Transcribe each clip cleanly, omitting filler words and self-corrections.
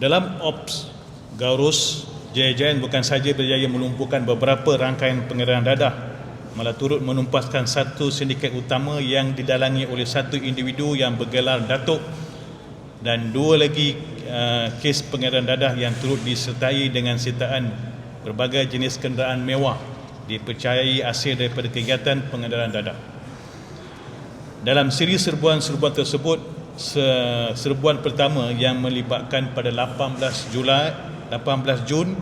Dalam Ops Gaurus, JJN bukan sahaja berjaya melumpuhkan beberapa rangkaian pengedaran dadah, malah turut menumpaskan satu sindiket utama yang didalangi oleh satu individu yang bergelar Datuk dan dua lagi kes pengedaran dadah yang turut disertai dengan sitaan berbagai jenis kenderaan mewah dipercayai hasil daripada kegiatan pengedaran dadah. Dalam siri serbuan-serbuan tersebut, serbuan pertama yang melibatkan pada 18 Jun,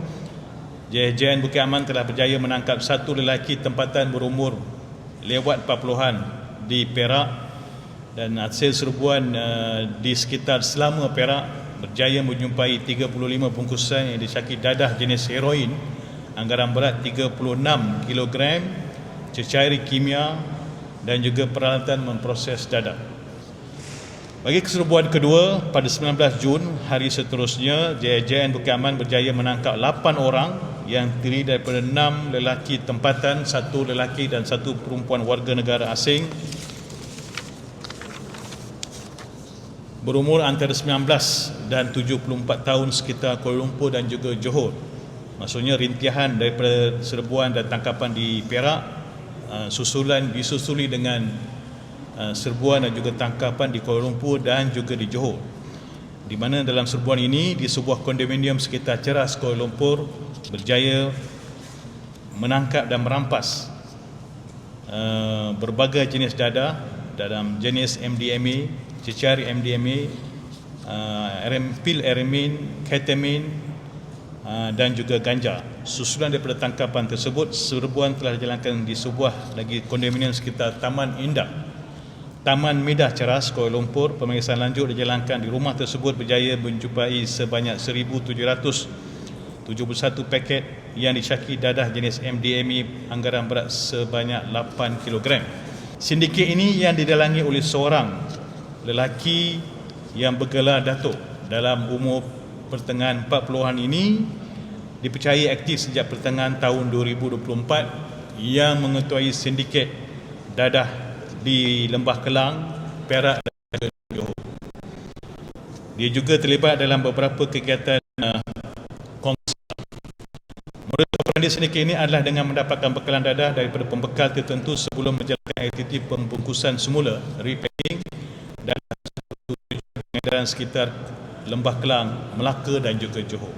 JJN Bukit Aman telah berjaya menangkap satu lelaki tempatan berumur lewat 40-an di Perak, dan hasil serbuan di sekitar Selama Perak berjaya menjumpai 35 bungkusan yang disyaki dadah jenis heroin anggaran berat 36 kg, cecair kimia dan juga peralatan memproses dadah. Bagi keserbuan kedua, pada 19 Jun, hari seterusnya, JJN Bukit Aman berjaya menangkap 8 orang yang terdiri daripada 6 lelaki tempatan, 1 lelaki dan 1 perempuan warga negara asing berumur antara 19 dan 74 tahun sekitar Kuala Lumpur dan juga Johor. Maksudnya rintihan daripada serbuan dan tangkapan di Perak disusuli dengan serbuan dan juga tangkapan di Kuala Lumpur dan juga di Johor, di mana dalam serbuan ini di sebuah kondominium sekitar Ceras Kuala Lumpur berjaya menangkap dan merampas berbagai jenis dadah dalam jenis MDMA, cecair MDMA, pil Aramin, ketamin dan juga ganja. Susulan daripada tangkapan tersebut, serbuan telah dijalankan di sebuah lagi kondominium sekitar Taman Midah Ceras Kuala Lumpur. Pemeriksaan lanjut dijalankan di rumah tersebut berjaya menjumpai sebanyak 1,771 paket yang disyaki dadah jenis MDMA anggaran berat sebanyak 8 kg. Sindiket ini yang didalangi oleh seorang lelaki yang bergelar Datuk dalam umur pertengahan 40-an ini, dipercayai aktif sejak pertengahan tahun 2024 yang mengetuai sindiket dadah di Lembah Kelang, Perak dan Johor. Dia juga terlibat dalam beberapa kegiatan kongsi. Modus operandi sindiket ini adalah dengan mendapatkan bekalan dadah daripada pembekal tertentu sebelum menjalankan aktiviti pembungkusan semula, repacking dan pengedaran sekitar Lembah Kelang, Melaka dan juga Johor.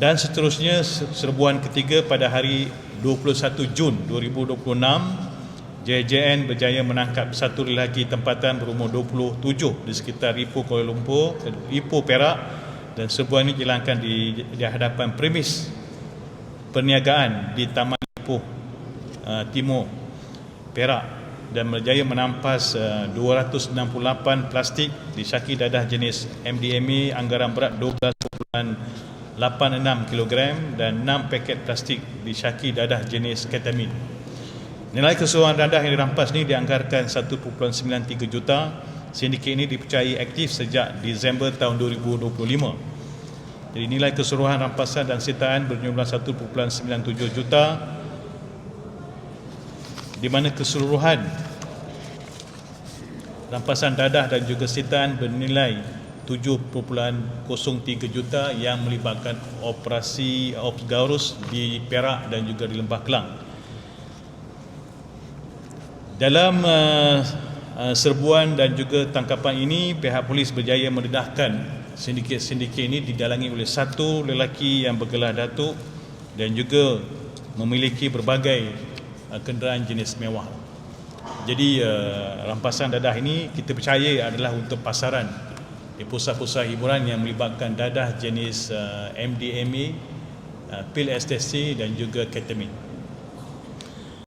Dan seterusnya, serbuan ketiga pada hari 21 Jun 2026, JJN berjaya menangkap satu lelaki tempatan berumur 27 di sekitar Ipoh Kuala Lumpur, Ipoh Perak, dan serbuan ini dijalankan di hadapan premis perniagaan di Taman Ipoh Timur Perak, dan berjaya menampas 268 plastik disyaki dadah jenis MDMA anggaran berat 12,86 kg dan 6 paket plastik disyaki dadah jenis ketamin. Nilai keseluruhan dadah yang dirampas ini dianggarkan 1.93 juta. Sindiket ini dipercayai aktif sejak Disember tahun 2025. Jadi nilai keseluruhan rampasan dan sitaan berjumlah 1.97 juta, di mana keseluruhan rampasan dadah dan juga sitaan bernilai 7.03 juta yang melibatkan operasi Ops Gaurus di Perak dan juga di Lembah Kelang. Dalam serbuan dan juga tangkapan ini, pihak polis berjaya mendedahkan sindiket-sindiket ini didalangi oleh satu lelaki yang bergelar Datuk dan juga memiliki berbagai kenderaan jenis mewah. Jadi rampasan dadah ini kita percaya adalah untuk pasaran di pusat-pusat hiburan yang melibatkan dadah jenis MDMA, pil ekstasi dan juga ketamin.